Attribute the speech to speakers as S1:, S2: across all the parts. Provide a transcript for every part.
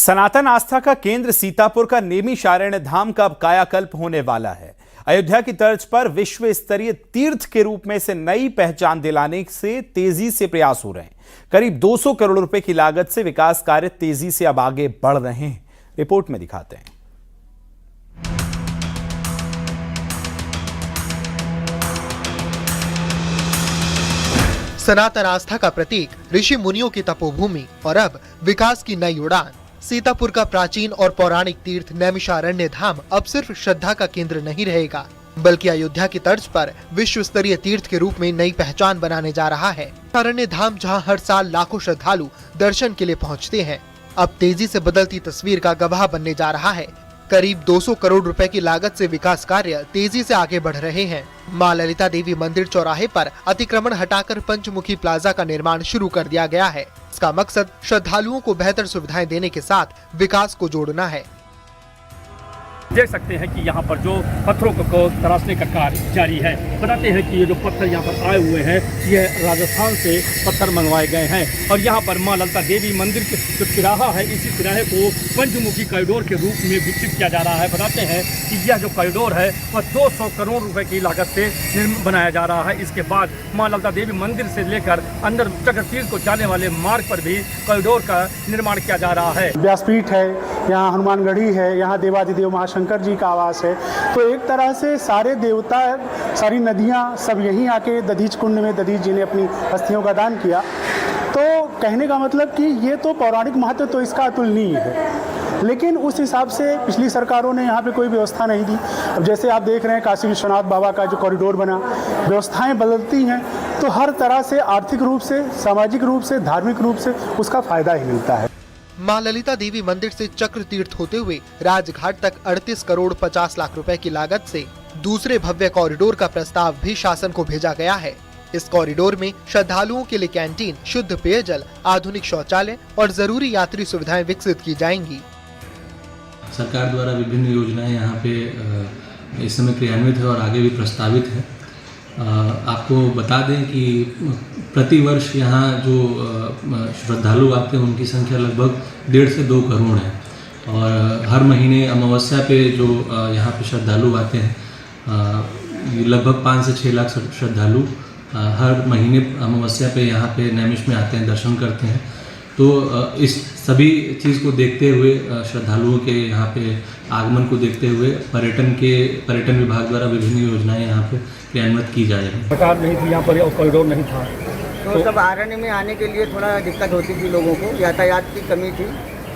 S1: सनातन आस्था का केंद्र सीतापुर का नैमिषारण्य धाम का अब कायाकल्प होने वाला है। अयोध्या की तर्ज पर विश्व स्तरीय तीर्थ के रूप में इसे नई पहचान दिलाने से तेजी से प्रयास हो रहे हैं। करीब 200 करोड़ रुपए की लागत से विकास कार्य तेजी से अब आगे बढ़ रहे हैं। रिपोर्ट में दिखाते हैं।
S2: सनातन आस्था का प्रतीक, ऋषि मुनियों की तपोभूमि और अब विकास की नई उड़ान। सीतापुर का प्राचीन और पौराणिक तीर्थ नैमिषारण्य धाम अब सिर्फ श्रद्धा का केंद्र नहीं रहेगा, बल्कि अयोध्या की तर्ज पर विश्व स्तरीय तीर्थ के रूप में नई पहचान बनाने जा रहा है। नैमिषारण्य धाम जहां हर साल लाखों श्रद्धालु दर्शन के लिए पहुंचते हैं, अब तेजी से बदलती तस्वीर का गवाह बनने जा रहा है। करीब 200 करोड़ रुपए की लागत से विकास कार्य तेजी से आगे बढ़ रहे हैं। मां ललिता देवी मंदिर चौराहे पर अतिक्रमण हटाकर पंचमुखी प्लाजा का निर्माण शुरू कर दिया गया है। इसका मकसद श्रद्धालुओं को बेहतर सुविधाएं देने के साथ विकास को जोड़ना है।
S3: देख सकते हैं कि यहाँ पर जो पत्थरों को तराशने का कार्य जारी है। बताते हैं कि ये जो पत्थर यहाँ पर आए हुए हैं, ये राजस्थान से पत्थर मंगवाए गए हैं और यहाँ पर मां ललिता देवी मंदिर के जो तिराहा है, इसी तिराहे को पंचमुखी कॉरिडोर के रूप में विकसित किया जा रहा है। बताते हैं कि यह जो कॉरिडोर है वह 200 करोड़ रुपए की लागत से बनाया जा रहा है। इसके बाद मां ललिता देवी मंदिर से लेकर अंदर चक्र तीर्थ को जाने वाले मार्ग पर भी कॉरिडोर का निर्माण किया जा रहा है।
S4: व्यासपीठ है, यहाँ हनुमानगढ़ी है, यहाँ देवादिदेव महाशंकर जी का आवास है। तो एक तरह से सारे देवता, सारी नदियाँ सब यहीं आके दधीच कुंड में दधीच जी ने अपनी अस्थियों का दान किया। तो कहने का मतलब कि ये तो पौराणिक महत्व तो इसका अतुलनीय है, लेकिन उस हिसाब से पिछली सरकारों ने यहाँ पे कोई व्यवस्था नहीं दी। अब जैसे आप देख रहे हैं काशी विश्वनाथ बाबा का जो कॉरिडोर बना, व्यवस्थाएं बदलती हैं तो हर तरह से आर्थिक रूप से, सामाजिक रूप से, धार्मिक रूप से उसका फायदा ही मिलता है।
S2: मां ललिता देवी मंदिर से चक्र तीर्थ होते हुए राजघाट तक 38 करोड़ 50 लाख रुपए की लागत से दूसरे भव्य कॉरिडोर का प्रस्ताव भी शासन को भेजा गया है। इस कॉरिडोर में श्रद्धालुओं के लिए कैंटीन, शुद्ध पेयजल, आधुनिक शौचालय और जरूरी यात्री सुविधाएं विकसित की जाएंगी।
S5: सरकार द्वारा विभिन्न योजनाएं यहाँ पे इस समय क्रियान्वित है और आगे भी प्रस्तावित है। आपको बता दें कि प्रतिवर्ष यहाँ जो श्रद्धालु आते हैं उनकी संख्या लगभग 1.5 से 2 करोड़ है और हर महीने अमावस्या पे जो यहाँ पे श्रद्धालु आते हैं, लगभग 5 से 6 लाख श्रद्धालु हर महीने अमावस्या पे यहाँ पे नैमिष में आते हैं, दर्शन करते हैं। तो इस सभी चीज़ को देखते हुए, श्रद्धालुओं के यहाँ पे आगमन को देखते हुए पर्यटन विभाग द्वारा विभिन्न योजनाएं यहाँ पे क्रियान्वित की जा रही हैं।
S3: सरकार नहीं थी यहाँ पर और कॉरिडोर नहीं था,
S6: तो सब आरण्य में आने के लिए थोड़ा दिक्कत होती थी लोगों को, यातायात की कमी थी।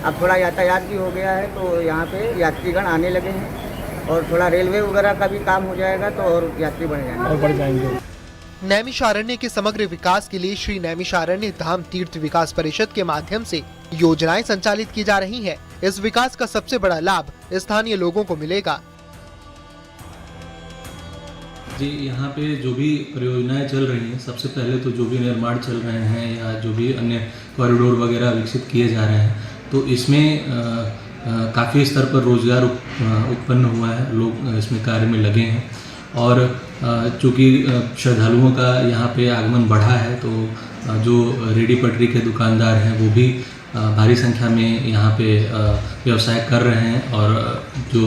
S6: अब थोड़ा यातायात भी हो गया है तो यहाँ पे यात्रीगण आने लगे हैं और थोड़ा रेलवे वगैरह का भी काम हो जाएगा तो और यात्री बढ़ जाएंगे।
S2: नैमिषारण्य के समग्र विकास के लिए श्री नैमिषारण्य धाम तीर्थ विकास परिषद के माध्यम से योजनाएं संचालित की जा रही हैं। इस विकास का सबसे बड़ा लाभ स्थानीय लोगों को मिलेगा।
S5: जी, यहाँ पे जो भी परियोजनाएं चल रही हैं, सबसे पहले तो जो भी निर्माण चल रहे हैं या जो भी अन्य कॉरिडोर वगैरह विकसित किए जा रहे हैं, तो इसमें काफ़ी स्तर पर रोजगार उत्पन्न हुआ है। लोग इसमें कार्य में लगे हैं और चूँकि श्रद्धालुओं का यहाँ पे आगमन बढ़ा है तो जो रेडी पटरी के दुकानदार हैं वो भी भारी संख्या में यहाँ पे व्यवसाय कर रहे हैं और जो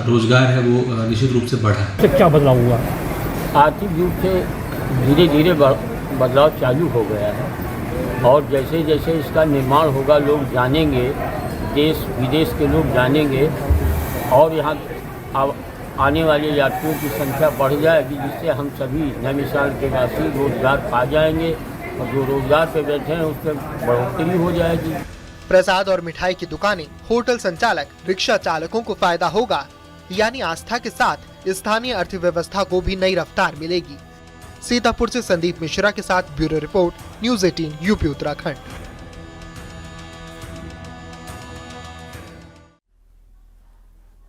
S5: रोजगार है वो निश्चित रूप से बढ़ा है।
S3: तो क्या बदलाव हुआ?
S7: आर्थिक रूप से धीरे धीरे बदलाव चालू हो गया है और जैसे जैसे इसका निर्माण होगा लोग जानेंगे, देश विदेश के लोग जानेंगे और यहाँ आने वाले यात्रियों की संख्या बढ़ जाएगी, जिससे हम सभी नैमिषारण्य के वासी रोजगार पा जाएंगे और जो रोजगार पे बैठे हैं उस पर बढ़ोतरी हो जाएगी।
S2: प्रसाद और मिठाई की दुकानें, होटल संचालक, रिक्शा चालकों को फायदा होगा, यानी आस्था के साथ स्थानीय अर्थव्यवस्था को भी नई रफ्तार मिलेगी। सीतापुर से संदीप मिश्रा के साथ bureau report, news 18 UP Uttarakhand.